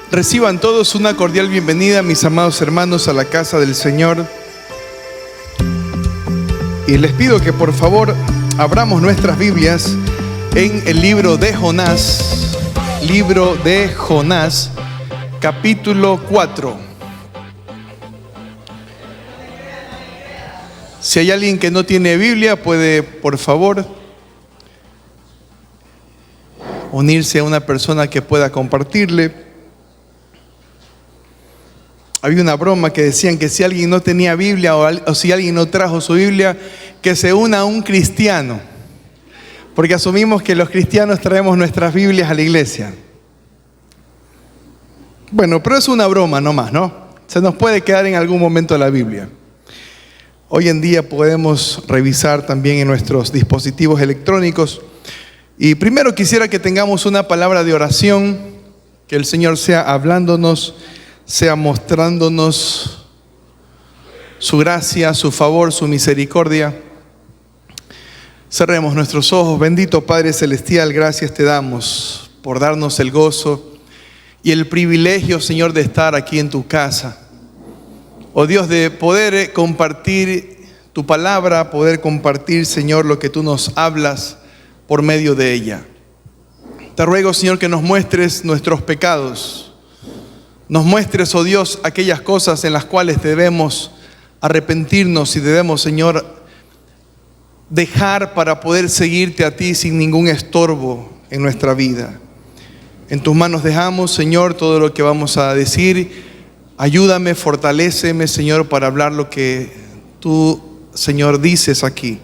Reciban todos una cordial bienvenida, mis amados hermanos, a la casa del Señor. Y les pido que por favor abramos nuestras Biblias en el libro de Jonás, capítulo 4. Si hay alguien que no tiene Biblia, puede por favor unirse a una persona que pueda compartirle. Había una broma que decían que si alguien no tenía Biblia o si alguien no trajo su Biblia, que se una a un cristiano, porque asumimos que los cristianos traemos nuestras Biblias a la iglesia. Bueno, pero es una broma nomás, ¿no? Se nos puede quedar en algún momento la Biblia. Hoy en día podemos revisar también en nuestros dispositivos electrónicos. Y primero quisiera que tengamos una palabra de oración, que el Señor sea hablándonos, sea mostrándonos su gracia, su favor, su misericordia. Cerremos nuestros ojos. Bendito Padre Celestial, gracias te damos por darnos el gozo y el privilegio, Señor, de estar aquí en tu casa. Oh Dios, de poder compartir tu palabra, poder compartir, Señor, lo que tú nos hablas por medio de ella. Te ruego, Señor, que nos muestres nuestros pecados. Nos muestres, oh Dios, aquellas cosas en las cuales debemos arrepentirnos y debemos, Señor, dejar para poder seguirte a ti sin ningún estorbo en nuestra vida. En tus manos dejamos, Señor, todo lo que vamos a decir. Ayúdame, fortaléceme, Señor, para hablar lo que tú, Señor, dices aquí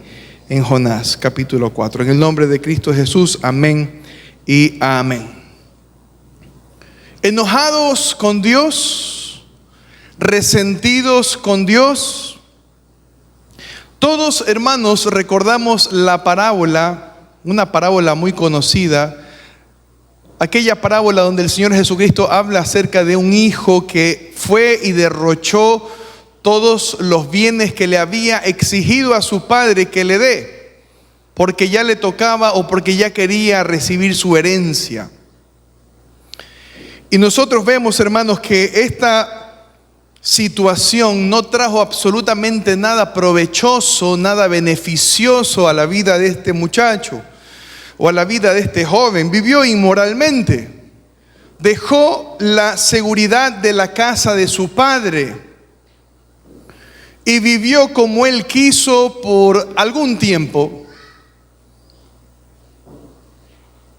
en Jonás, capítulo 4. En el nombre de Cristo Jesús, amén y amén. Enojados con Dios, resentidos con Dios. Todos, hermanos, recordamos la parábola, una parábola muy conocida, aquella parábola donde el Señor Jesucristo habla acerca de un hijo que fue y derrochó todos los bienes que le había exigido a su padre que le dé, porque ya le tocaba o porque ya quería recibir su herencia. Y nosotros vemos, hermanos, que esta situación no trajo absolutamente nada provechoso, nada beneficioso a la vida de este muchacho o a la vida de este joven. Vivió inmoralmente, dejó la seguridad de la casa de su padre y vivió como él quiso por algún tiempo.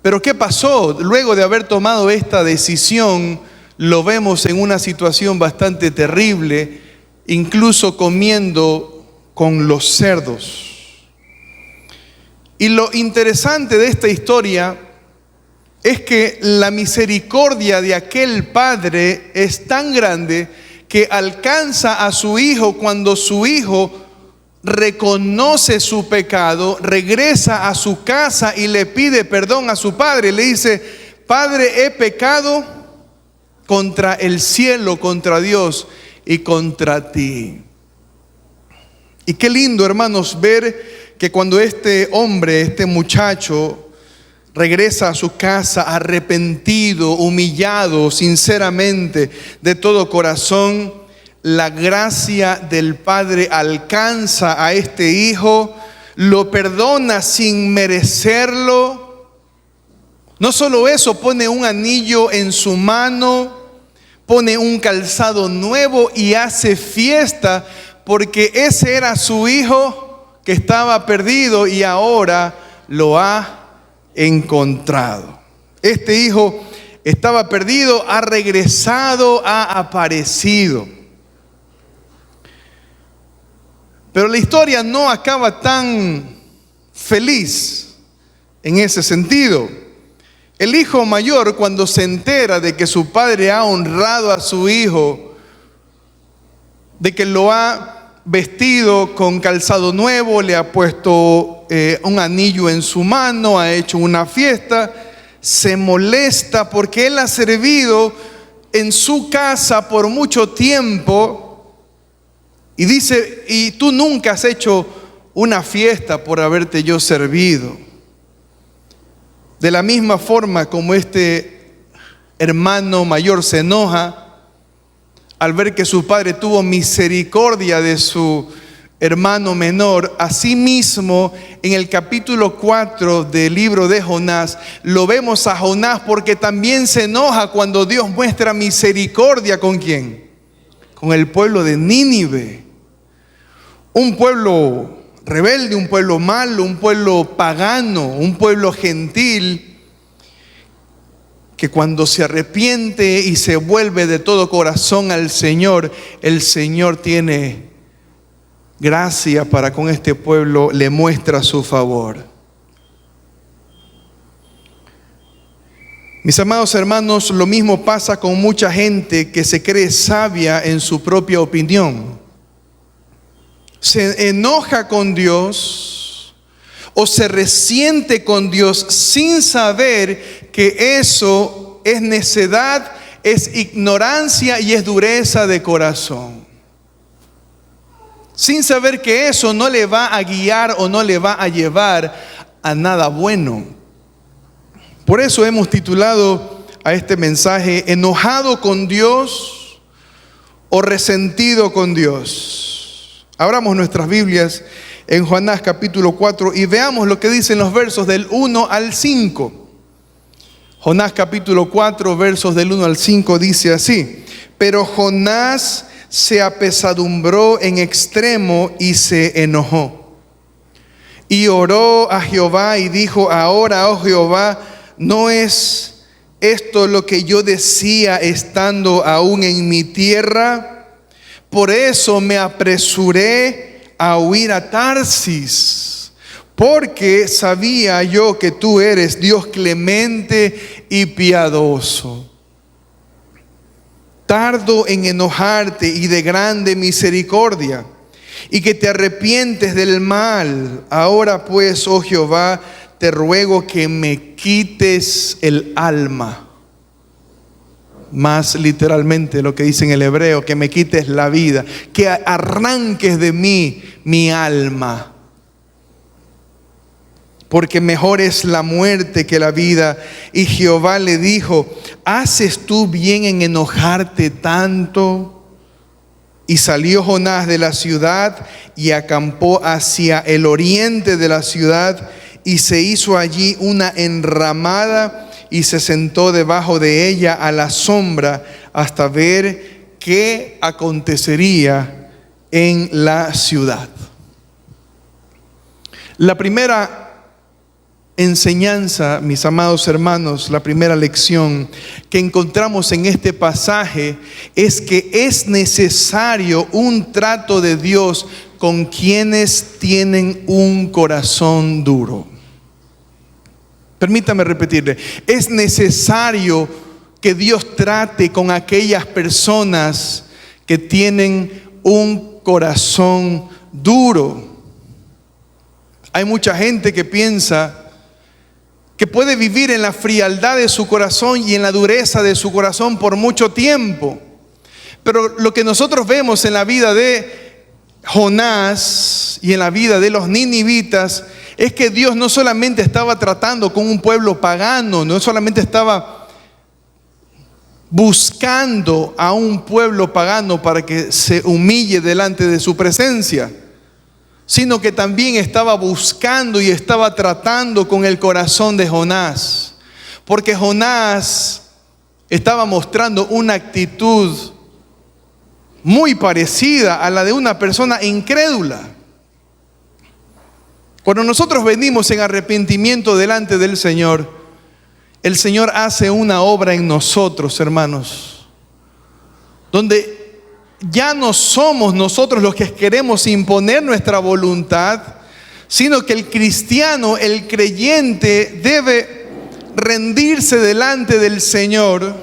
Pero ¿qué pasó? Luego de haber tomado esta decisión, lo vemos en una situación bastante terrible, incluso comiendo con los cerdos. Y lo interesante de esta historia es que la misericordia de aquel padre es tan grande que alcanza a su hijo cuando su hijo reconoce su pecado, regresa a su casa y le pide perdón a su padre. Le dice: Padre, he pecado contra el cielo, contra Dios y contra ti. Y qué lindo, hermanos, ver que cuando este hombre, este muchacho, regresa a su casa arrepentido, humillado, sinceramente, de todo corazón, la gracia del Padre alcanza a este hijo, lo perdona sin merecerlo. No solo eso, pone un anillo en su mano, pone un calzado nuevo y hace fiesta, porque ese era su hijo que estaba perdido y ahora lo ha encontrado. Este hijo estaba perdido, ha regresado, ha aparecido. Pero la historia no acaba tan feliz en ese sentido. El hijo mayor, cuando se entera de que su padre ha honrado a su hijo, de que lo ha vestido con calzado nuevo, le ha puesto un anillo en su mano, ha hecho una fiesta, se molesta porque él ha servido en su casa por mucho tiempo. Y dice: y tú nunca has hecho una fiesta por haberte yo servido. De la misma forma como este hermano mayor se enoja al ver que su padre tuvo misericordia de su hermano menor. Asimismo, en el capítulo 4 del libro de Jonás, lo vemos a Jonás porque también se enoja cuando Dios muestra misericordia. ¿Con quién? Con el pueblo de Nínive. Un pueblo rebelde, un pueblo malo, un pueblo pagano, un pueblo gentil, que cuando se arrepiente y se vuelve de todo corazón al Señor, el Señor tiene gracia para con este pueblo, le muestra su favor. Mis amados hermanos, lo mismo pasa con mucha gente que se cree sabia en su propia opinión. Se enoja con Dios o se resiente con Dios sin saber que eso es necedad, es ignorancia y es dureza de corazón. Sin saber que eso no le va a guiar o no le va a llevar a nada bueno. Por eso hemos titulado a este mensaje, ¿enojado con Dios o resentido con Dios? Abramos nuestras Biblias en Jonás capítulo 4 y veamos lo que dicen los versos del 1 al 5. Jonás capítulo 4, versos del 1 al 5 dice así: pero Jonás se apesadumbró en extremo y se enojó. Y oró a Jehová y dijo: ahora, oh Jehová, ¿no es esto lo que yo decía estando aún en mi tierra? Por eso me apresuré a huir a Tarsis, porque sabía yo que tú eres Dios clemente y piadoso, tardo en enojarte y de grande misericordia, y que te arrepientes del mal. Ahora pues, oh Jehová, te ruego que me quites el alma. Más literalmente lo que dice en el hebreo, que me quites la vida, que arranques de mí mi alma. Porque mejor es la muerte que la vida. Y Jehová le dijo: ¿haces tú bien en enojarte tanto? Y salió Jonás de la ciudad y acampó hacia el oriente de la ciudad, y se hizo allí una enramada y se sentó debajo de ella a la sombra hasta ver qué acontecería en la ciudad. La primera enseñanza, mis amados hermanos, la primera lección que encontramos en este pasaje es que es necesario un trato de Dios con quienes tienen un corazón duro. Permítame repetirle, es necesario que Dios trate con aquellas personas que tienen un corazón duro. Hay mucha gente que piensa que puede vivir en la frialdad de su corazón y en la dureza de su corazón por mucho tiempo. Pero lo que nosotros vemos en la vida de Jonás y en la vida de los ninivitas es que Dios no solamente estaba tratando con un pueblo pagano, no solamente estaba buscando a un pueblo pagano para que se humille delante de su presencia, sino que también estaba buscando y estaba tratando con el corazón de Jonás, porque Jonás estaba mostrando una actitud muy parecida a la de una persona incrédula. Cuando nosotros venimos en arrepentimiento delante del Señor, el Señor hace una obra en nosotros, hermanos, donde ya no somos nosotros los que queremos imponer nuestra voluntad, sino que el cristiano, el creyente, debe rendirse delante del Señor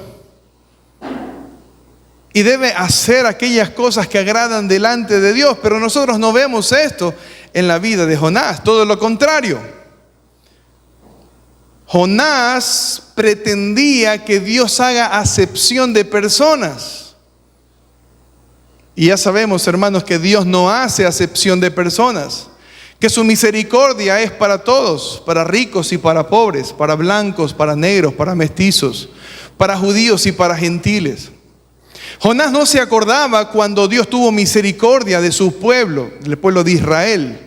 y debe hacer aquellas cosas que agradan delante de Dios. Pero nosotros no vemos esto en la vida de Jonás, todo lo contrario. Jonás pretendía que Dios haga acepción de personas. Y ya sabemos, hermanos, que Dios no hace acepción de personas, que su misericordia es para todos, para ricos y para pobres, para blancos, para negros, para mestizos, para judíos y para gentiles. Jonás no se acordaba cuando Dios tuvo misericordia de su pueblo, del pueblo de Israel.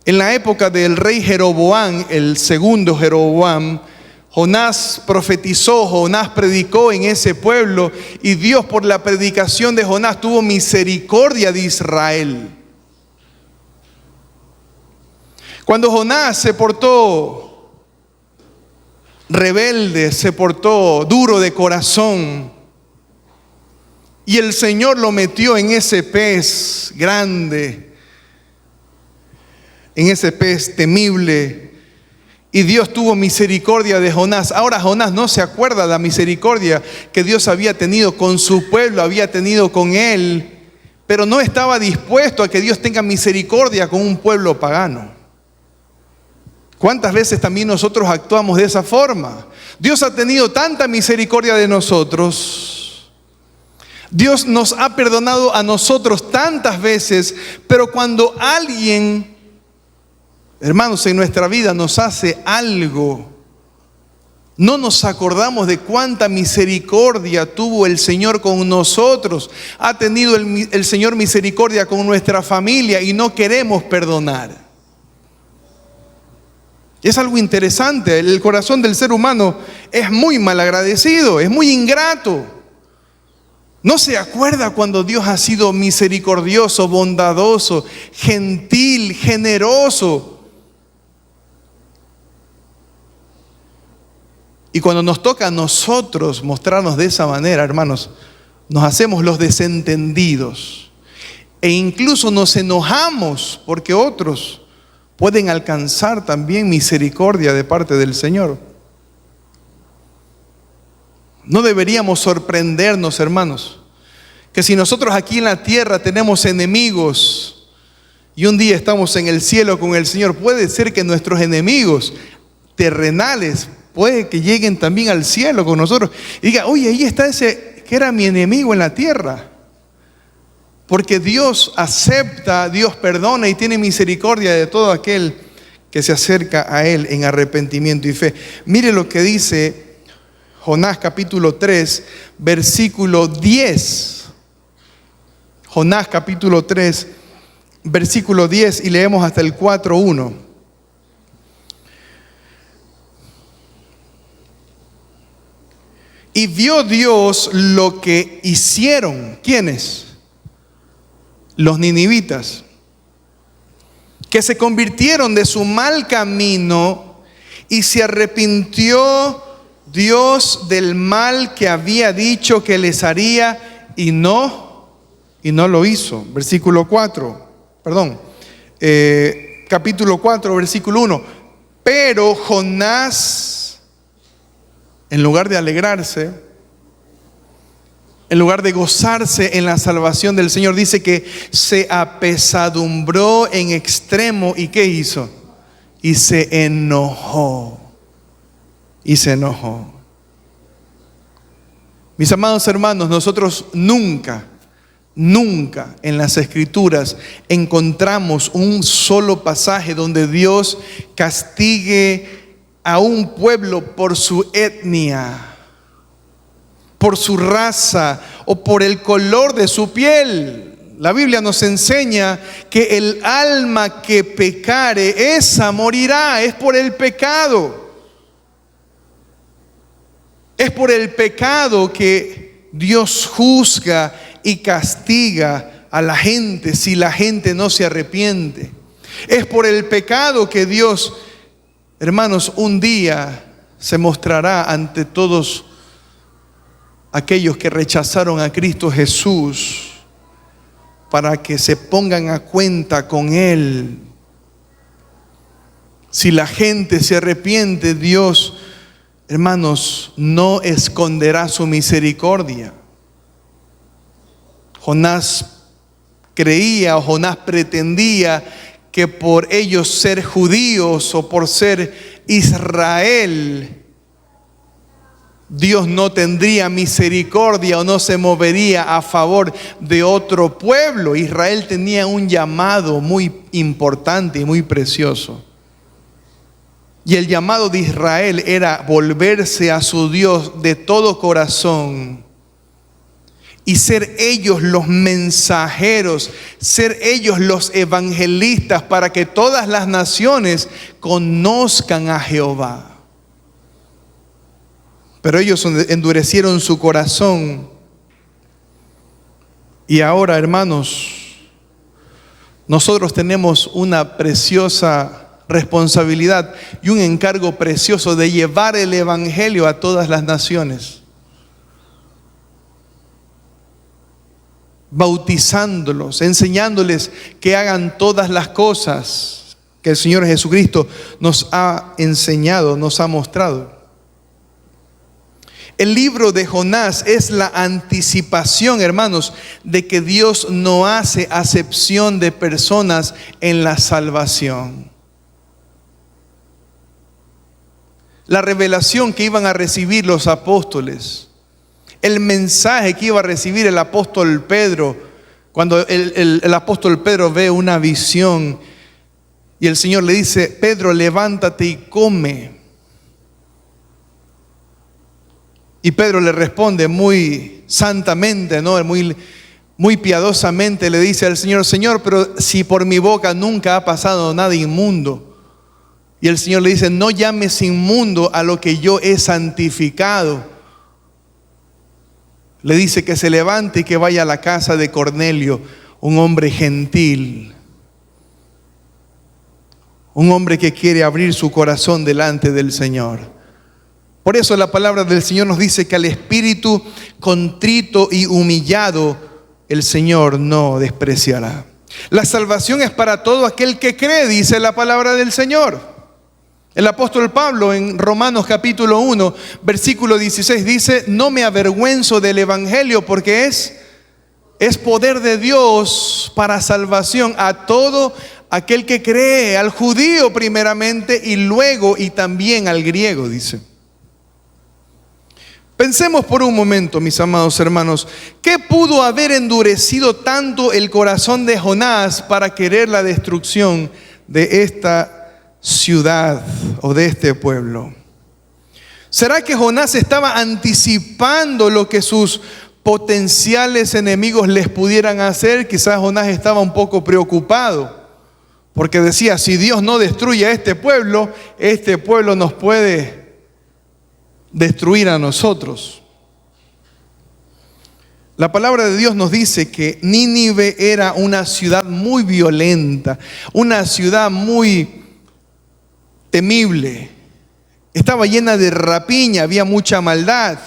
En la época del rey Jeroboam, el segundo Jeroboam, Jonás profetizó, Jonás predicó en ese pueblo y Dios, por la predicación de Jonás, tuvo misericordia de Israel. Cuando Jonás se portó rebelde, se portó duro de corazón, y el Señor lo metió en ese pez grande, en ese pez temible, y Dios tuvo misericordia de Jonás. Ahora Jonás no se acuerda de la misericordia que Dios había tenido con su pueblo, había tenido con él, pero no estaba dispuesto a que Dios tenga misericordia con un pueblo pagano. ¿Cuántas veces también nosotros actuamos de esa forma? Dios ha tenido tanta misericordia de nosotros. Dios nos ha perdonado a nosotros tantas veces, pero cuando alguien, hermanos, en nuestra vida nos hace algo, no nos acordamos de cuánta misericordia tuvo el Señor con nosotros. Ha tenido el Señor misericordia con nuestra familia y no queremos perdonar. Es algo interesante. El corazón del ser humano es muy malagradecido, es muy ingrato. No se acuerda cuando Dios ha sido misericordioso, bondadoso, gentil, generoso. Y cuando nos toca a nosotros mostrarnos de esa manera, hermanos, nos hacemos los desentendidos. E incluso nos enojamos porque otros pueden alcanzar también misericordia de parte del Señor. No deberíamos sorprendernos, hermanos, que si nosotros aquí en la tierra tenemos enemigos y un día estamos en el cielo con el Señor, puede ser que nuestros enemigos terrenales puede que lleguen también al cielo con nosotros y diga: oye, ahí está ese que era mi enemigo en la tierra. Porque Dios acepta, Dios perdona y tiene misericordia de todo aquel que se acerca a Él en arrepentimiento y fe. Mire lo que dice Jonás capítulo 3, versículo 10. Jonás capítulo 3, versículo 10, y leemos hasta el 4:1. Y vio Dios lo que hicieron. ¿Quiénes? Los ninivitas, que se convirtieron de su mal camino, y se arrepintió Dios del mal que había dicho que les haría, y no lo hizo. Versículo 4, capítulo 4, versículo 1. Pero Jonás, en lugar de alegrarse, en lugar de gozarse en la salvación del Señor, dice que se apesadumbró en extremo. ¿Y qué hizo? Y se enojó. Mis amados hermanos, nosotros nunca en las Escrituras encontramos un solo pasaje donde Dios castigue a un pueblo por su etnia, por su raza o por el color de su piel. La Biblia nos enseña que el alma que pecare, esa morirá. Es por el pecado. Es por el pecado que Dios juzga y castiga a la gente si la gente no se arrepiente. Es por el pecado que Dios, hermanos, un día se mostrará ante todos aquellos que rechazaron a Cristo Jesús, para que se pongan a cuenta con Él. Si la gente se arrepiente, Dios, hermanos, no esconderá su misericordia. Jonás creía, o Jonás pretendía, que por ellos ser judíos o por ser Israel, Dios no tendría misericordia o no se movería a favor de otro pueblo. Israel tenía un llamado muy importante y muy precioso. Y el llamado de Israel era volverse a su Dios de todo corazón y ser ellos los mensajeros, ser ellos los evangelistas para que todas las naciones conozcan a Jehová. Pero ellos endurecieron su corazón. Y ahora, hermanos, nosotros tenemos una preciosa responsabilidad y un encargo precioso de llevar el evangelio a todas las naciones, bautizándolos, enseñándoles que hagan todas las cosas que el Señor Jesucristo nos ha enseñado, nos ha mostrado. El libro de Jonás es la anticipación, hermanos, de que Dios no hace acepción de personas en la salvación. La revelación que iban a recibir los apóstoles, el mensaje que iba a recibir el apóstol Pedro, cuando el apóstol Pedro ve una visión y el Señor le dice: Pedro, levántate y come. Y Pedro le responde muy santamente, ¿no? Muy piadosamente le dice al Señor: Señor, pero si por mi boca nunca ha pasado nada inmundo. Y el Señor le dice: no llames inmundo a lo que yo he santificado. Le dice que se levante y que vaya a la casa de Cornelio, un hombre gentil, un hombre que quiere abrir su corazón delante del Señor. Por eso la palabra del Señor nos dice que al espíritu contrito y humillado el Señor no despreciará. La salvación es para todo aquel que cree, dice la palabra del Señor. El apóstol Pablo en Romanos capítulo 1, versículo 16 dice: no me avergüenzo del evangelio, porque es poder de Dios para salvación a todo aquel que cree, al judío primeramente y luego y también al griego, dice. Pensemos por un momento, mis amados hermanos, ¿qué pudo haber endurecido tanto el corazón de Jonás para querer la destrucción de esta ciudad o de este pueblo? ¿Será que Jonás estaba anticipando lo que sus potenciales enemigos les pudieran hacer? Quizás Jonás estaba un poco preocupado, porque decía: si Dios no destruye a este pueblo nos puede destruir a nosotros. La palabra de Dios nos dice que Nínive era una ciudad muy violenta, una ciudad muy temible. Estaba llena de rapiña, había mucha maldad.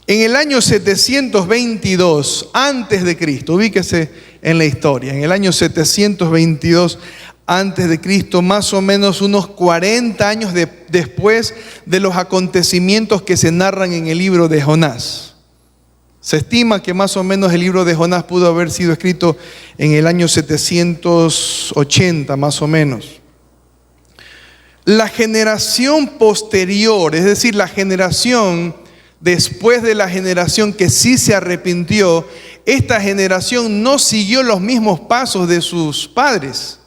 En el año 722 antes de Cristo, ubíquese en la historia, en el año 722 antes de Cristo, más o menos unos 40 años después de los acontecimientos que se narran en el libro de Jonás. Se estima que más o menos el libro de Jonás pudo haber sido escrito en el año 780, más o menos. La generación posterior, es decir, la generación después de la generación que sí se arrepintió, esta generación no siguió los mismos pasos de sus padres.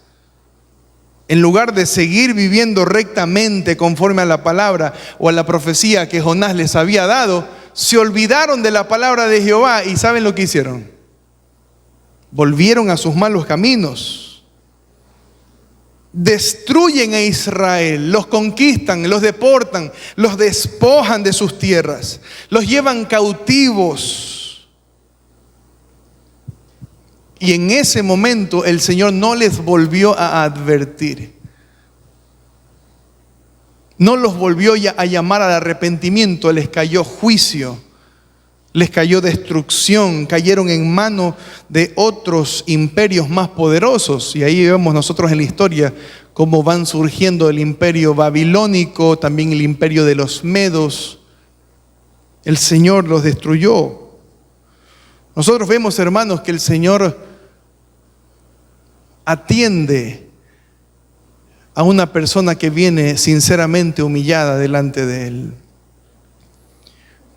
En lugar de seguir viviendo rectamente conforme a la palabra o a la profecía que Jonás les había dado, se olvidaron de la palabra de Jehová. ¿Y saben lo que hicieron? Volvieron a sus malos caminos. Destruyen a Israel, los conquistan, los deportan, los despojan de sus tierras, los llevan cautivos. Y en ese momento el Señor no les volvió a advertir. No los volvió a llamar al arrepentimiento, les cayó juicio, les cayó destrucción, cayeron en manos de otros imperios más poderosos. Y ahí vemos nosotros en la historia cómo van surgiendo el imperio babilónico, también el imperio de los medos. El Señor los destruyó. Nosotros vemos, hermanos, que el Señor atiende a una persona que viene sinceramente humillada delante de Él.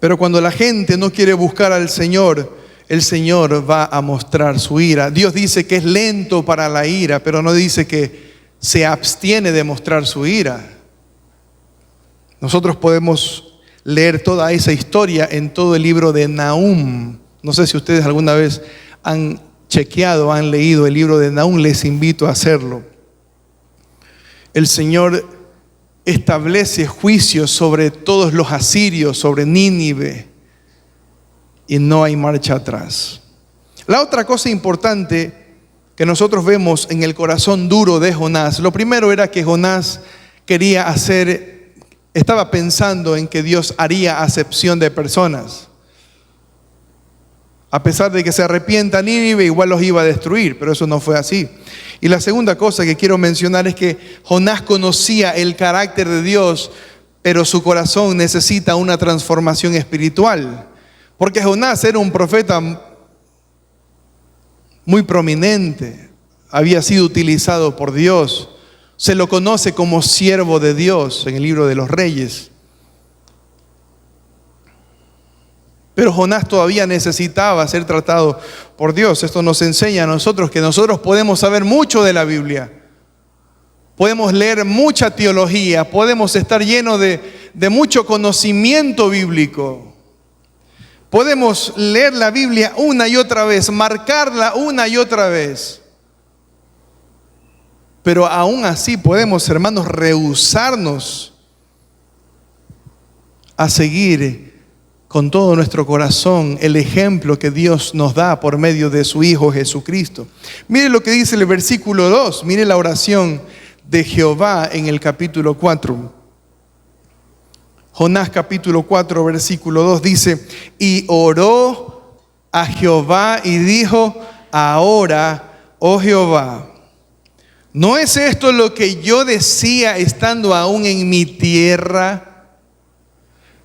Pero cuando la gente no quiere buscar al Señor, el Señor va a mostrar su ira. Dios dice que es lento para la ira, pero no dice que se abstiene de mostrar su ira. Nosotros podemos leer toda esa historia en todo el libro de Nahum. No sé si ustedes alguna vez han chequeado, han leído el libro de Nahum, les invito a hacerlo. El Señor establece juicios sobre todos los asirios, sobre Nínive, y no hay marcha atrás. La otra cosa importante que nosotros vemos en el corazón duro de Jonás, lo primero era que Jonás estaba pensando en que Dios haría acepción de personas. A pesar de que se arrepienta Nínive, igual los iba a destruir, pero eso no fue así. Y la segunda cosa que quiero mencionar es que Jonás conocía el carácter de Dios, pero su corazón necesita una transformación espiritual. Porque Jonás era un profeta muy prominente, había sido utilizado por Dios. Se lo conoce como siervo de Dios en el libro de los Reyes. Pero Jonás todavía necesitaba ser tratado por Dios. Esto nos enseña a nosotros que nosotros podemos saber mucho de la Biblia. Podemos leer mucha teología, podemos estar llenos de mucho conocimiento bíblico. Podemos leer la Biblia una y otra vez, marcarla una y otra vez. Pero aún así podemos, hermanos, rehusarnos a seguir con todo nuestro corazón el ejemplo que Dios nos da por medio de su Hijo Jesucristo. Mire lo que dice el versículo 2, mire la oración de Jehová en el capítulo 4. Jonás capítulo 4 versículo 2 dice: y oró a Jehová y dijo: ahora, oh Jehová, ¿no es esto lo que yo decía estando aún en mi tierra?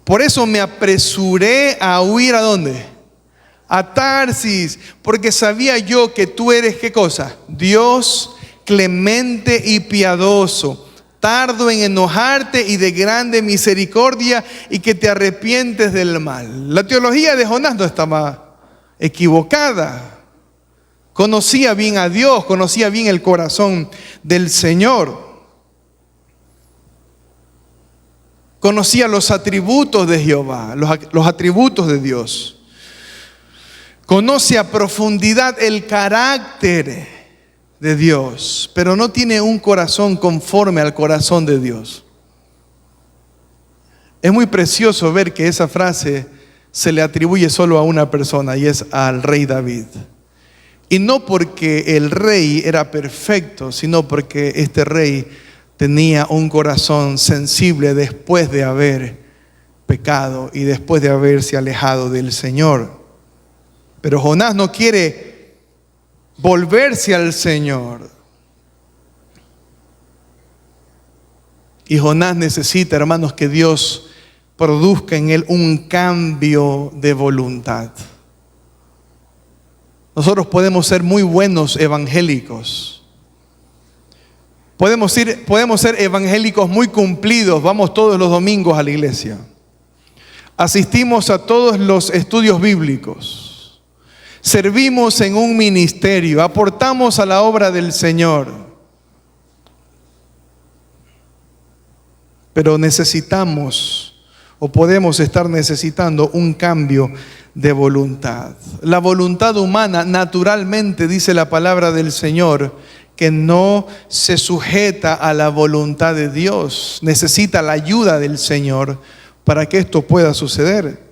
Por eso me apresuré a huir, ¿a dónde? A Tarsis, porque sabía yo que tú eres, ¿qué cosa? Dios clemente y piadoso, tardo en enojarte y de grande misericordia, y que te arrepientes del mal. La teología de Jonás no estaba equivocada. Conocía bien a Dios, conocía bien el corazón del Señor. Conocía los atributos de Jehová, los atributos de Dios. Conoce a profundidad el carácter de Dios, pero no tiene un corazón conforme al corazón de Dios. Es muy precioso ver que esa frase se le atribuye solo a una persona, y es al rey David. Y no porque el rey era perfecto, sino porque este rey tenía un corazón sensible después de haber pecado y después de haberse alejado del Señor. Pero Jonás no quiere volverse al Señor. Y Jonás necesita, hermanos, que Dios produzca en él un cambio de voluntad. Nosotros podemos ser muy buenos evangélicos. Podemos ser evangélicos muy cumplidos, vamos todos los domingos a la iglesia. Asistimos a todos los estudios bíblicos. Servimos en un ministerio, aportamos a la obra del Señor. Pero necesitamos, o podemos estar necesitando, un cambio de voluntad. La voluntad humana, naturalmente, dice la palabra del Señor, que no se sujeta a la voluntad de Dios. Necesita la ayuda del Señor para que esto pueda suceder.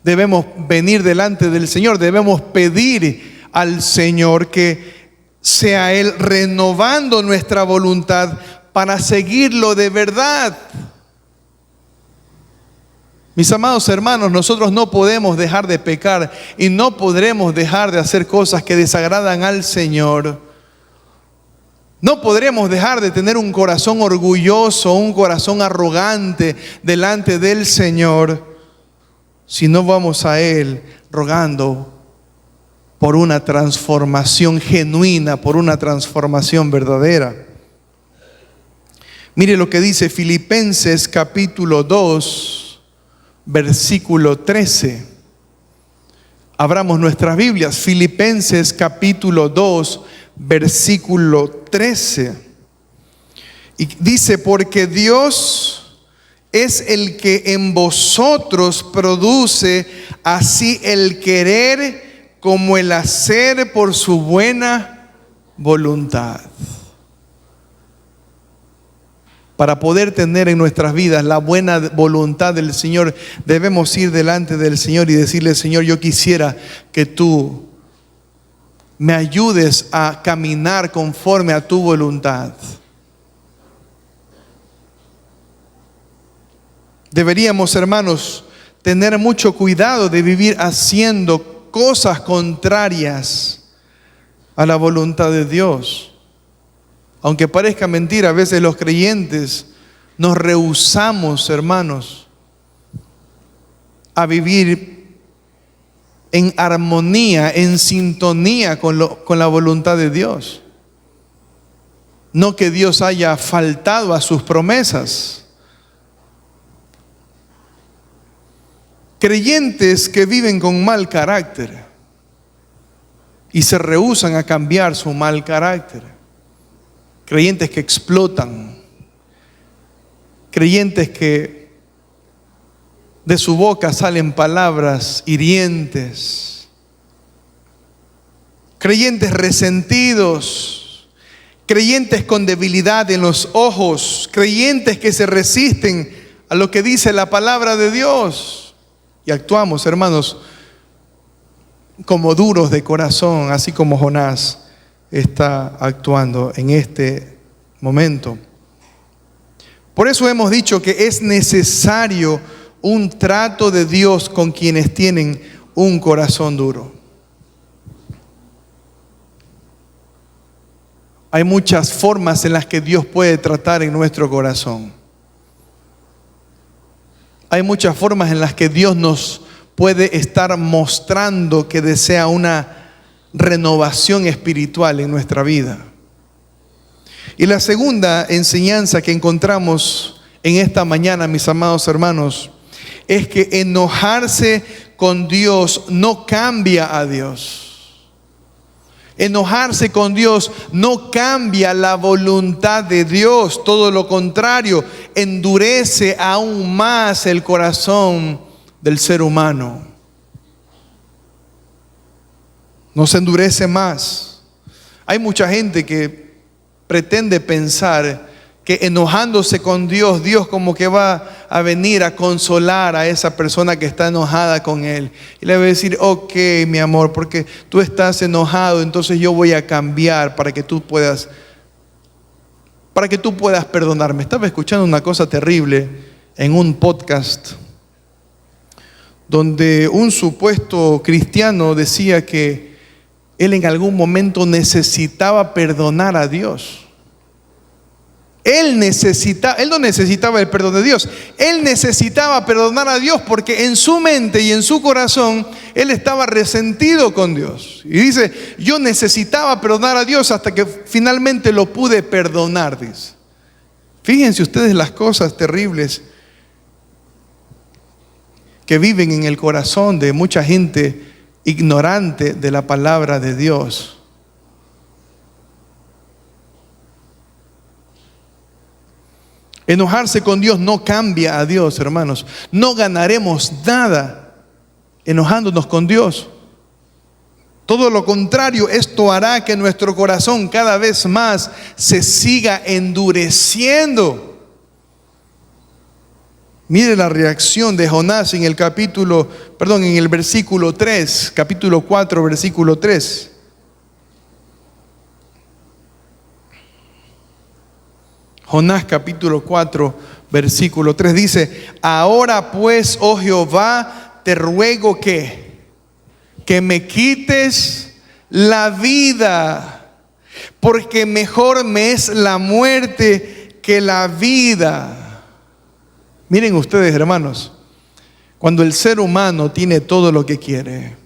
Debemos venir delante del Señor, debemos pedir al Señor que sea Él renovando nuestra voluntad para seguirlo de verdad. Mis amados hermanos, nosotros no podemos dejar de pecar y no podremos dejar de hacer cosas que desagradan al Señor. No podremos dejar de tener un corazón orgulloso, un corazón arrogante delante del Señor, si no vamos a Él rogando por una transformación genuina, por una transformación verdadera. Mire lo que dice Filipenses capítulo 2, versículo 13. Abramos nuestras Biblias. Filipenses capítulo 2, versículo 13. Y dice, porque Dios es el que en vosotros produce así el querer como el hacer por su buena voluntad. Para poder tener en nuestras vidas la buena voluntad del Señor, debemos ir delante del Señor y decirle: Señor, yo quisiera que tú me ayudes a caminar conforme a tu voluntad. Deberíamos, hermanos, tener mucho cuidado de vivir haciendo cosas contrarias a la voluntad de Dios. Aunque parezca mentira, a veces los creyentes nos rehusamos, hermanos, a vivir en armonía, en sintonía con la voluntad de Dios. No que Dios haya faltado a sus promesas. Creyentes que viven con mal carácter y se rehúsan a cambiar su mal carácter. Creyentes que explotan. Creyentes que de su boca salen palabras hirientes. Creyentes resentidos. Creyentes con debilidad en los ojos. Creyentes que se resisten a lo que dice la palabra de Dios. Y actuamos, hermanos, como duros de corazón, así como Jonás está actuando en este momento. Por eso hemos dicho que es necesario un trato de Dios con quienes tienen un corazón duro. Hay muchas formas en las que Dios puede tratar en nuestro corazón. Hay muchas formas en las que Dios nos puede estar mostrando que desea una renovación espiritual en nuestra vida. Y la segunda enseñanza que encontramos en esta mañana, mis amados hermanos, es que enojarse con Dios no cambia a Dios. Enojarse con Dios no cambia la voluntad de Dios, todo lo contrario, endurece aún más el corazón del ser humano. Nos endurece más. Hay mucha gente que pretende pensar que enojándose con Dios, Dios como que va a venir a consolar a esa persona que está enojada con Él. Y le va a decir: ok, mi amor, porque tú estás enojado, entonces yo voy a cambiar para que tú puedas perdonarme. Estaba escuchando una cosa terrible en un podcast donde un supuesto cristiano decía que él en algún momento necesitaba perdonar a Dios. Él no necesitaba el perdón de Dios. Él necesitaba perdonar a Dios porque en su mente y en su corazón él estaba resentido con Dios. Y dice: yo necesitaba perdonar a Dios hasta que finalmente lo pude perdonar, dice. Fíjense ustedes las cosas terribles que viven en el corazón de mucha gente ignorante de la palabra de Dios. Enojarse con Dios no cambia a Dios, hermanos. No ganaremos nada enojándonos con Dios. Todo lo contrario, esto hará que nuestro corazón cada vez más se siga endureciendo. Mire la reacción de Jonás en el versículo 3, capítulo 4, versículo 3. Jonás capítulo 4, versículo 3 dice: ahora pues, oh Jehová, te ruego que me quites la vida, porque mejor me es la muerte que la vida. Miren ustedes, hermanos, cuando el ser humano tiene todo lo que quiere,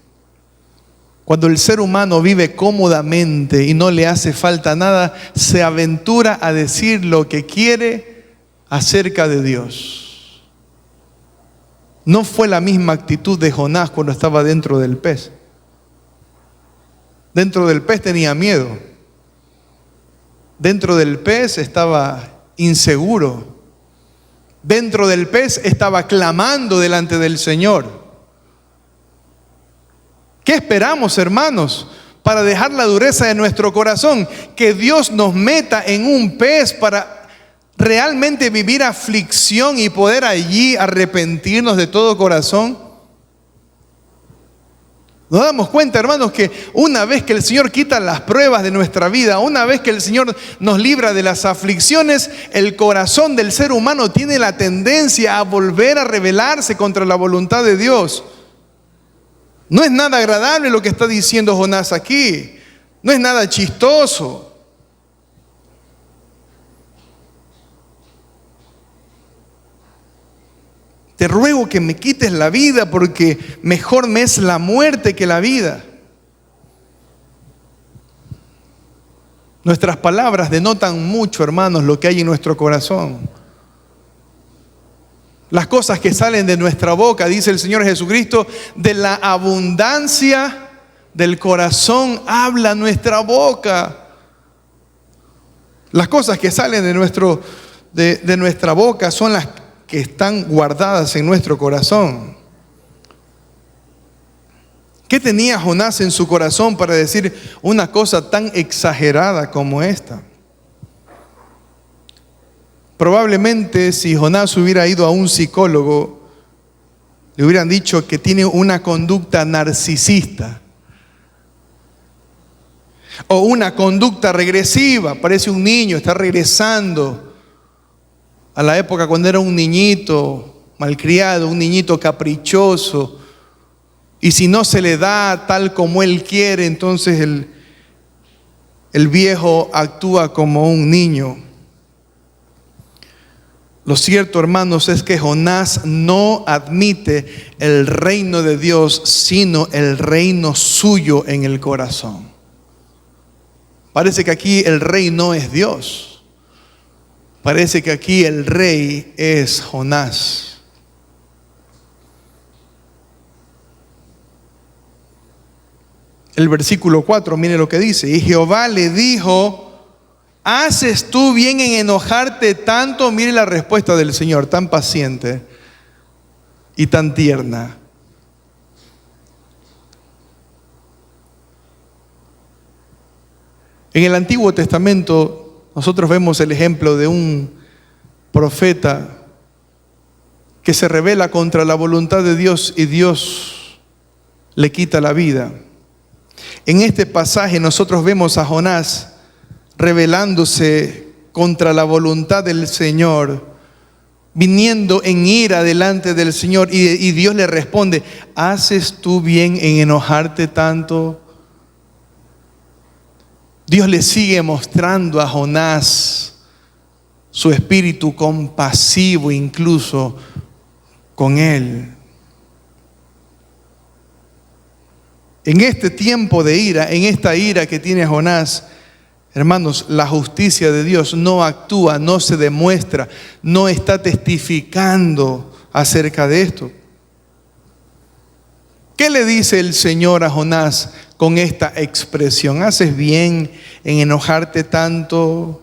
cuando el ser humano vive cómodamente y no le hace falta nada, se aventura a decir lo que quiere acerca de Dios. No fue la misma actitud de Jonás cuando estaba dentro del pez. Dentro del pez tenía miedo. Dentro del pez estaba inseguro. Dentro del pez estaba clamando delante del Señor. ¿Qué esperamos, hermanos, para dejar la dureza de nuestro corazón? Que Dios nos meta en un pez para realmente vivir aflicción y poder allí arrepentirnos de todo corazón. Nos damos cuenta, hermanos, que una vez que el Señor quita las pruebas de nuestra vida, una vez que el Señor nos libra de las aflicciones, el corazón del ser humano tiene la tendencia a volver a rebelarse contra la voluntad de Dios. No es nada agradable lo que está diciendo Jonás aquí. No es nada chistoso. Te ruego que me quites la vida porque mejor me es la muerte que la vida. Nuestras palabras denotan mucho, hermanos, lo que hay en nuestro corazón. Las cosas que salen de nuestra boca, dice el Señor Jesucristo, de la abundancia del corazón habla nuestra boca. Las cosas que salen de nuestra boca son las que están guardadas en nuestro corazón. ¿Qué tenía Jonás en su corazón para decir una cosa tan exagerada como esta? Probablemente si Jonás hubiera ido a un psicólogo, le hubieran dicho que tiene una conducta narcisista o una conducta regresiva. Parece un niño, está regresando a la época cuando era un niñito malcriado, un niñito caprichoso, y si no se le da tal como él quiere, entonces el viejo actúa como un niño. Lo cierto, hermanos, es que Jonás no admite el reino de Dios, sino el reino suyo en el corazón. Parece que aquí el rey no es Dios. Parece que aquí el rey es Jonás. El versículo 4, mire lo que dice. Y Jehová le dijo: ¿haces tú bien en enojarte tanto? Mire la respuesta del Señor, tan paciente y tan tierna. En el Antiguo Testamento nosotros vemos el ejemplo de un profeta que se rebela contra la voluntad de Dios y Dios le quita la vida. En este pasaje nosotros vemos a Jonás rebelándose contra la voluntad del Señor, viniendo en ira delante del Señor, y Dios le responde: ¿haces tú bien en enojarte tanto? Dios le sigue mostrando a Jonás su espíritu compasivo incluso con él. En este tiempo de ira, en esta ira que tiene Jonás, hermanos, la justicia de Dios no actúa, no se demuestra, no está testificando acerca de esto. ¿Qué le dice el Señor a Jonás con esta expresión? ¿Haces bien en enojarte tanto?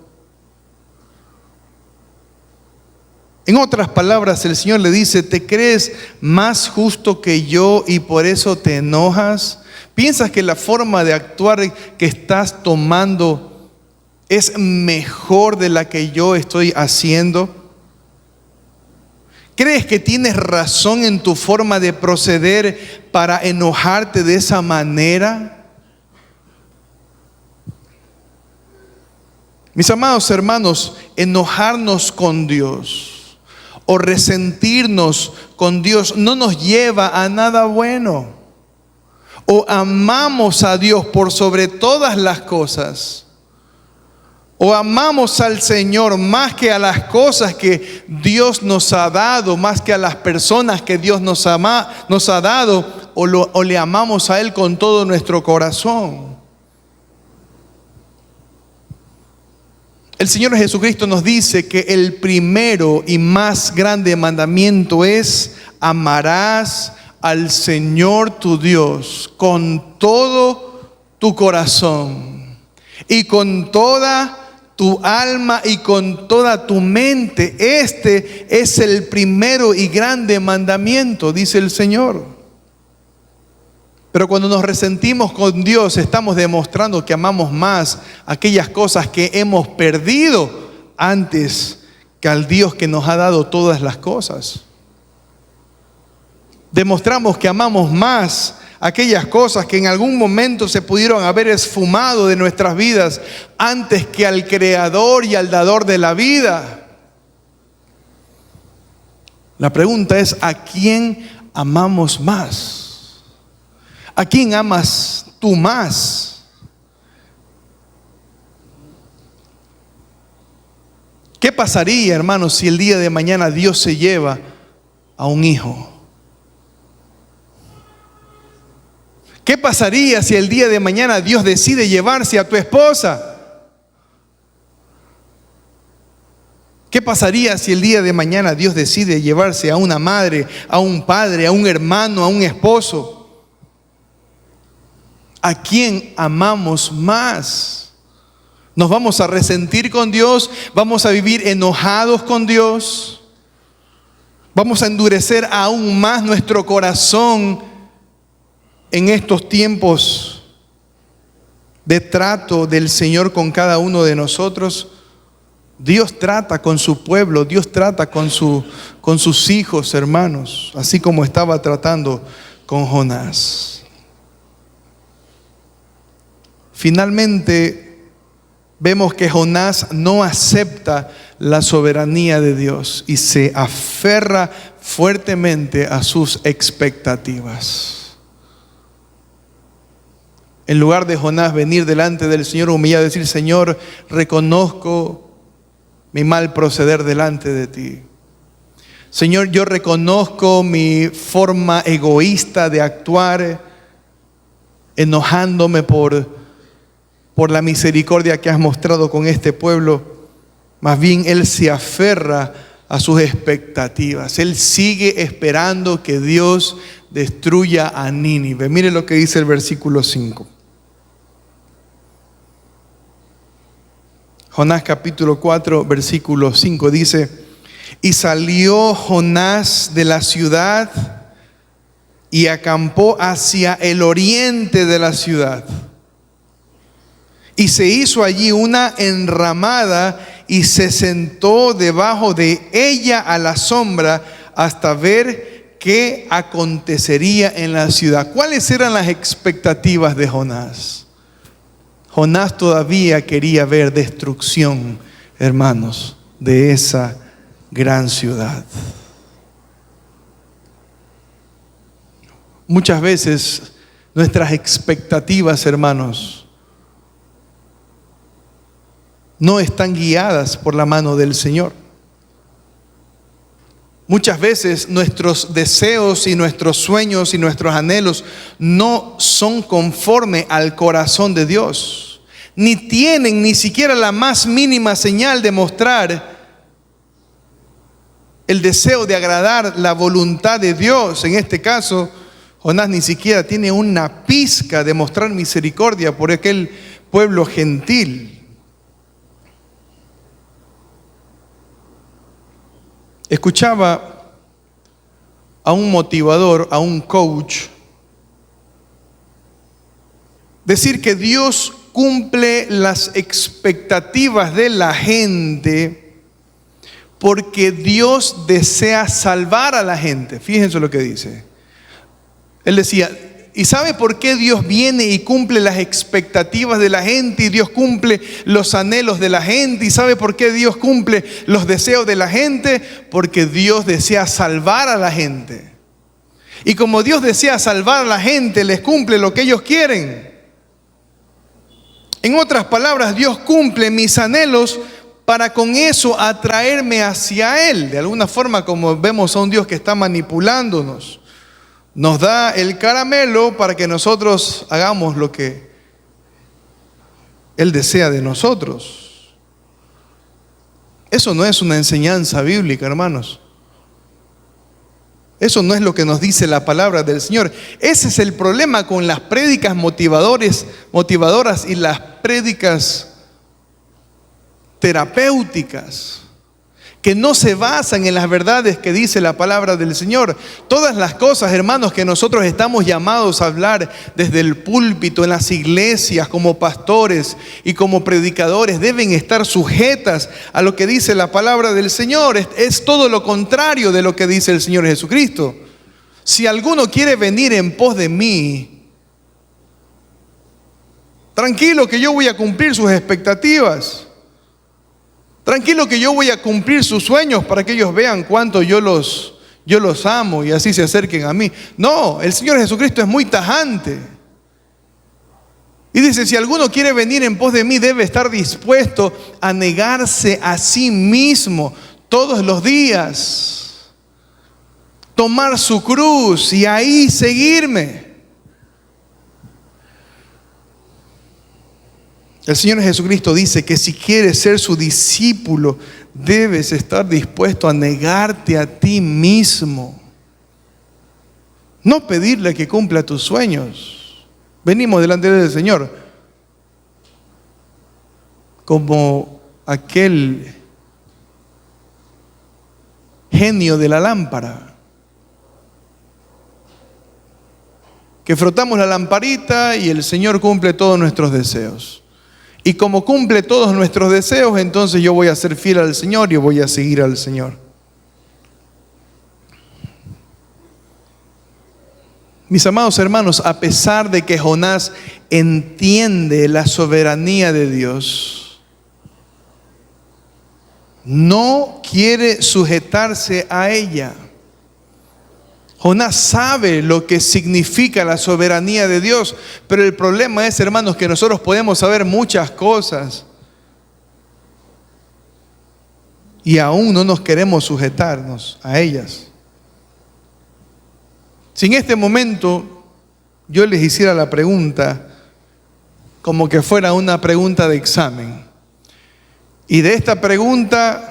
En otras palabras, el Señor le dice: ¿te crees más justo que yo y por eso te enojas? ¿Piensas que la forma de actuar que estás tomando es mejor de la que yo estoy haciendo? ¿Crees que tienes razón en tu forma de proceder para enojarte de esa manera? Mis amados hermanos, enojarnos con Dios o resentirnos con Dios no nos lleva a nada bueno. O amamos a Dios por sobre todas las cosas, o amamos al Señor más que a las cosas que Dios nos ha dado, más que a las personas que Dios nos ha dado, o le amamos a Él con todo nuestro corazón. El Señor Jesucristo nos dice que el primero y más grande mandamiento es: amarás al Señor tu Dios con todo tu corazón y con toda tu alma y con toda tu mente. Este es el primero y grande mandamiento, dice el Señor. Pero cuando nos resentimos con Dios, estamos demostrando que amamos más aquellas cosas que hemos perdido antes que al Dios que nos ha dado todas las cosas. Demostramos que amamos más aquellas cosas que en algún momento se pudieron haber esfumado de nuestras vidas antes que al Creador y al Dador de la vida. La pregunta es: ¿a quién amamos más? ¿A quién amas tú más? ¿Qué pasaría, hermanos, si el día de mañana Dios se lleva a un hijo? ¿Qué pasaría si el día de mañana Dios decide llevarse a tu esposa? ¿Qué pasaría si el día de mañana Dios decide llevarse a una madre, a un padre, a un hermano, a un esposo? ¿A quién amamos más? ¿Nos vamos a resentir con Dios? ¿Vamos a vivir enojados con Dios? ¿Vamos a endurecer aún más nuestro corazón en estos tiempos de trato del Señor con cada uno de nosotros? Dios trata con su pueblo, Dios trata con sus hijos, hermanos, así como estaba tratando con Jonás. Finalmente, vemos que Jonás no acepta la soberanía de Dios y se aferra fuertemente a sus expectativas. En lugar de Jonás venir delante del Señor humillado y decir: Señor, reconozco mi mal proceder delante de ti. Señor, yo reconozco mi forma egoísta de actuar, enojándome por la misericordia que has mostrado con este pueblo. Más bien él se aferra a sus expectativas. Él sigue esperando que Dios destruya a Nínive. Mire lo que dice el versículo 5. Jonás capítulo 4, versículo 5 dice: y salió Jonás de la ciudad y acampó hacia el oriente de la ciudad. Y se hizo allí una enramada y se sentó debajo de ella a la sombra hasta ver qué acontecería en la ciudad. ¿Cuáles eran las expectativas de Jonás? Jonás todavía quería ver destrucción, hermanos, de esa gran ciudad. Muchas veces nuestras expectativas, hermanos, no están guiadas por la mano del Señor. Muchas veces nuestros deseos y nuestros sueños y nuestros anhelos no son conforme al corazón de Dios, ni tienen ni siquiera la más mínima señal de mostrar el deseo de agradar la voluntad de Dios. En este caso, Jonás ni siquiera tiene una pizca de mostrar misericordia por aquel pueblo gentil. Escuchaba a un motivador, a un coach, decir que Dios cumple las expectativas de la gente porque Dios desea salvar a la gente. Fíjense lo que dice. Él decía: ¿y sabe por qué Dios viene y cumple las expectativas de la gente? Y Dios cumple los anhelos de la gente. ¿Y sabe por qué Dios cumple los deseos de la gente? Porque Dios desea salvar a la gente. Y como Dios desea salvar a la gente, les cumple lo que ellos quieren. En otras palabras, Dios cumple mis anhelos para con eso atraerme hacia Él. De alguna forma, como vemos a un Dios que está manipulándonos. Nos da el caramelo para que nosotros hagamos lo que Él desea de nosotros. Eso no es una enseñanza bíblica, hermanos. Eso no es lo que nos dice la palabra del Señor. Ese es el problema con las prédicas motivadoras y las prédicas terapéuticas, que no se basan en las verdades que dice la palabra del Señor. Todas las cosas, hermanos, que nosotros estamos llamados a hablar desde el púlpito, en las iglesias, como pastores y como predicadores, deben estar sujetas a lo que dice la palabra del Señor. Es todo lo contrario de lo que dice el Señor Jesucristo. Si alguno quiere venir en pos de mí, tranquilo que yo voy a cumplir sus expectativas. Tranquilo que yo voy a cumplir sus sueños para que ellos vean cuánto yo los amo y así se acerquen a mí. No, el Señor Jesucristo es muy tajante. Y dice, si alguno quiere venir en pos de mí, debe estar dispuesto a negarse a sí mismo todos los días, tomar su cruz y ahí seguirme. El Señor Jesucristo dice que si quieres ser su discípulo, debes estar dispuesto a negarte a ti mismo. No pedirle que cumpla tus sueños. Venimos delante del Señor como aquel genio de la lámpara, que frotamos la lamparita y el Señor cumple todos nuestros deseos. Y como cumple todos nuestros deseos, entonces yo voy a ser fiel al Señor y voy a seguir al Señor. Mis amados hermanos, a pesar de que Jonás entiende la soberanía de Dios, no quiere sujetarse a ella. Jonás sabe lo que significa la soberanía de Dios, pero el problema es, hermanos, que nosotros podemos saber muchas cosas y aún no nos queremos sujetarnos a ellas. Si en este momento yo les hiciera la pregunta como que fuera una pregunta de examen, y de esta pregunta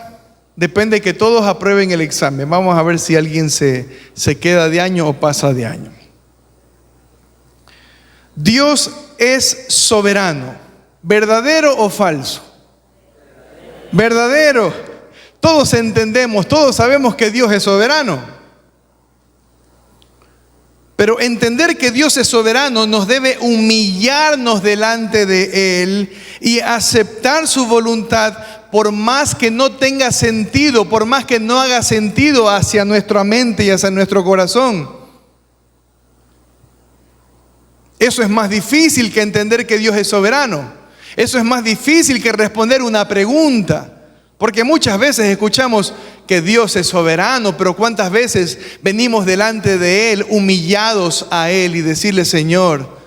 depende que todos aprueben el examen. Vamos a ver si alguien se queda de año o pasa de año. Dios es soberano, ¿verdadero o falso? Verdadero. Todos entendemos, todos sabemos que Dios es soberano. Pero entender que Dios es soberano nos debe humillarnos delante de Él y aceptar su voluntad, por más que no tenga sentido, por más que no haga sentido hacia nuestra mente y hacia nuestro corazón. Eso es más difícil que entender que Dios es soberano. Eso es más difícil que responder una pregunta. Porque muchas veces escuchamos que Dios es soberano, pero ¿cuántas veces venimos delante de Él humillados a Él y decirle, Señor,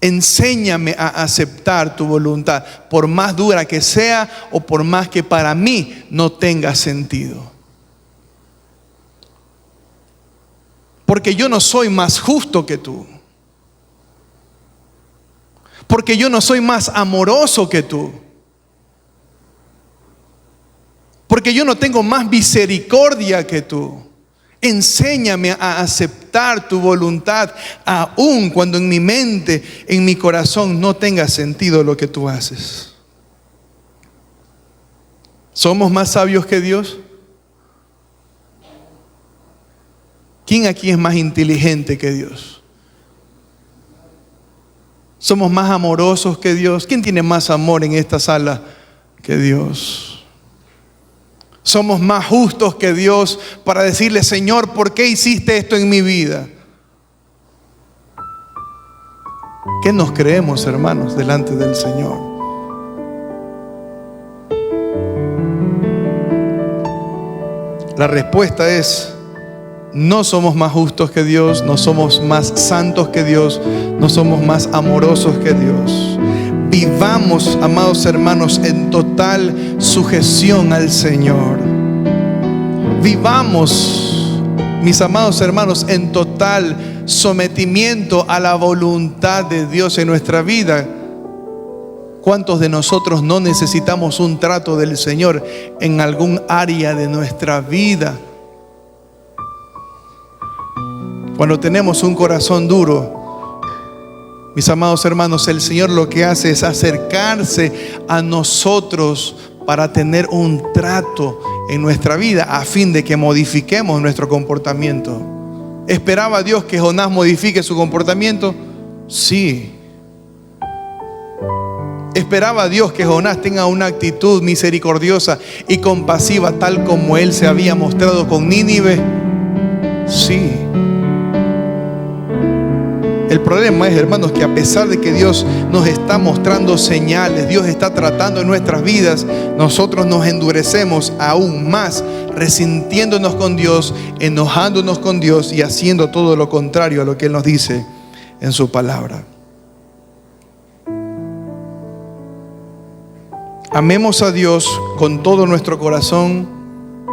enséñame a aceptar tu voluntad, por más dura que sea o por más que para mí no tenga sentido? Porque yo no soy más justo que tú. Porque yo no soy más amoroso que tú. Porque yo no tengo más misericordia que tú. Enséñame a aceptar tu voluntad, aun cuando en mi mente, en mi corazón no tenga sentido lo que tú haces. ¿Somos más sabios que Dios? ¿Quién aquí es más inteligente que Dios? ¿Somos más amorosos que Dios? ¿Quién tiene más amor en esta sala que Dios? Somos más justos que Dios para decirle, Señor, ¿por qué hiciste esto en mi vida? ¿Qué nos creemos, hermanos, delante del Señor? La respuesta es, no somos más justos que Dios, no somos más santos que Dios, no somos más amorosos que Dios. Vivamos, amados hermanos, en total sujeción al Señor. Vivamos, mis amados hermanos, en total sometimiento a la voluntad de Dios en nuestra vida. ¿Cuántos de nosotros no necesitamos un trato del Señor en algún área de nuestra vida? Cuando tenemos un corazón duro, mis amados hermanos, el Señor lo que hace es acercarse a nosotros para tener un trato en nuestra vida a fin de que modifiquemos nuestro comportamiento. ¿Esperaba Dios que Jonás modifique su comportamiento? Sí. ¿Esperaba Dios que Jonás tenga una actitud misericordiosa y compasiva tal como él se había mostrado con Nínive? Sí. El problema es, hermanos, que a pesar de que Dios nos está mostrando señales, Dios está tratando en nuestras vidas, nosotros nos endurecemos aún más, resintiéndonos con Dios, enojándonos con Dios y haciendo todo lo contrario a lo que Él nos dice en su palabra. Amemos a Dios con todo nuestro corazón,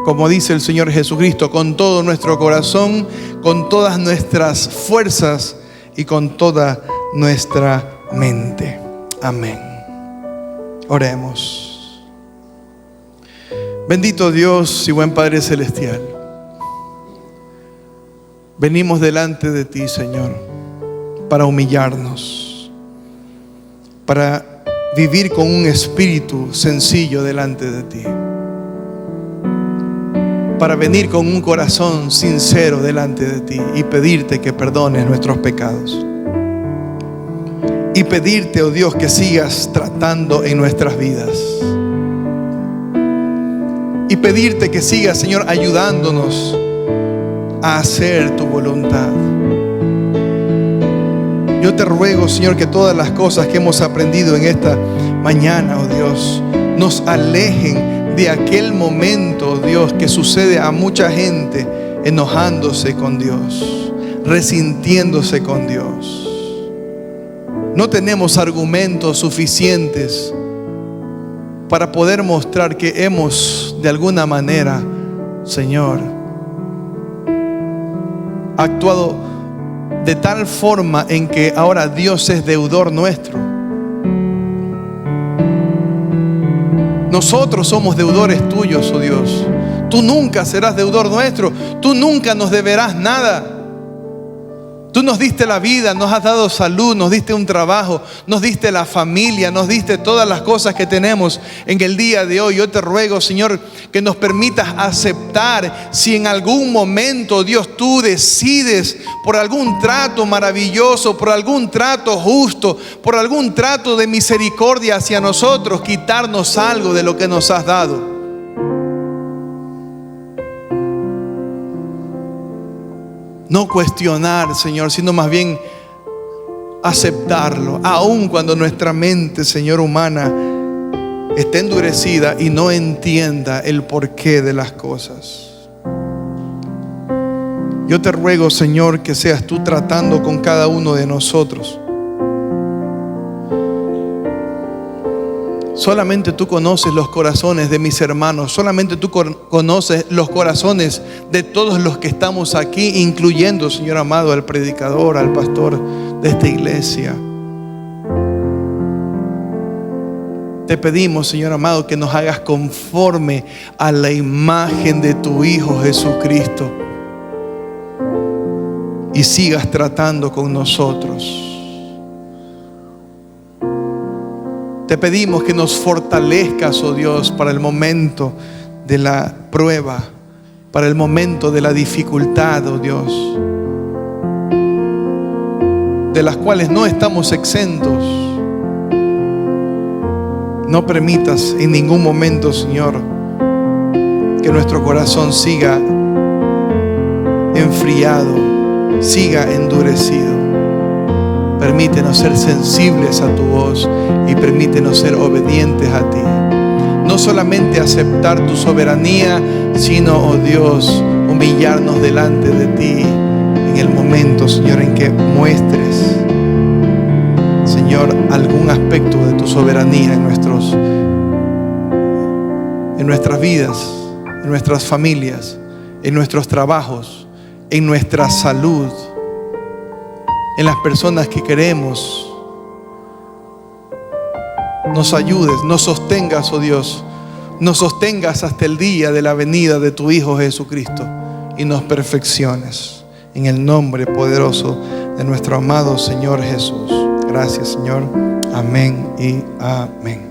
como dice el Señor Jesucristo, con todo nuestro corazón, con todas nuestras fuerzas y con toda nuestra mente. Amén. Oremos. Bendito Dios y buen Padre Celestial, venimos delante de ti, Señor, para humillarnos, para vivir con un espíritu sencillo delante de ti, para venir con un corazón sincero delante de ti y pedirte que perdones nuestros pecados. Y pedirte, oh Dios, que sigas tratando en nuestras vidas. Y pedirte que sigas, Señor, ayudándonos a hacer tu voluntad. Yo te ruego, Señor, que todas las cosas que hemos aprendido en esta mañana, oh Dios, nos alejen de aquel momento, Dios, que sucede a mucha gente enojándose con Dios, resintiéndose con Dios. No tenemos argumentos suficientes para poder mostrar que hemos, de alguna manera, Señor, actuado de tal forma en que ahora Dios es deudor nuestro. Nosotros somos deudores tuyos, oh Dios. Tú nunca serás deudor nuestro. Tú nunca nos deberás nada. Tú nos diste la vida, nos has dado salud, nos diste un trabajo, nos diste la familia, nos diste todas las cosas que tenemos en el día de hoy. Yo te ruego, Señor, que nos permitas aceptar si en algún momento, Dios, tú decides por algún trato maravilloso, por algún trato justo, por algún trato de misericordia hacia nosotros, quitarnos algo de lo que nos has dado. No cuestionar, Señor, sino más bien aceptarlo, aun cuando nuestra mente, Señor, humana esté endurecida y no entienda el porqué de las cosas. Yo te ruego, Señor, que seas tú tratando con cada uno de nosotros. Solamente tú conoces los corazones de mis hermanos. Solamente tú conoces los corazones de todos los que estamos aquí, incluyendo, Señor amado, al predicador, al pastor de esta iglesia. Te pedimos, Señor amado, que nos hagas conforme a la imagen de tu Hijo Jesucristo y sigas tratando con nosotros. Te pedimos que nos fortalezcas, oh Dios, para el momento de la prueba, para el momento de la dificultad, oh Dios, de las cuales no estamos exentos. No permitas en ningún momento, Señor, que nuestro corazón siga enfriado, siga endurecido. Permítenos ser sensibles a tu voz y permítenos ser obedientes a ti. No solamente aceptar tu soberanía, sino, oh Dios, humillarnos delante de ti en el momento, Señor, en que muestres, Señor, algún aspecto de tu soberanía en nuestras vidas, en nuestras familias, en nuestros trabajos, en nuestra salud, en las personas que queremos. nos ayudes, nos sostengas, oh Dios, nos sostengas hasta el día de la venida de tu Hijo Jesucristo y nos perfecciones. En el nombre poderoso de nuestro amado Señor Jesús. Gracias, Señor. Amén y amén.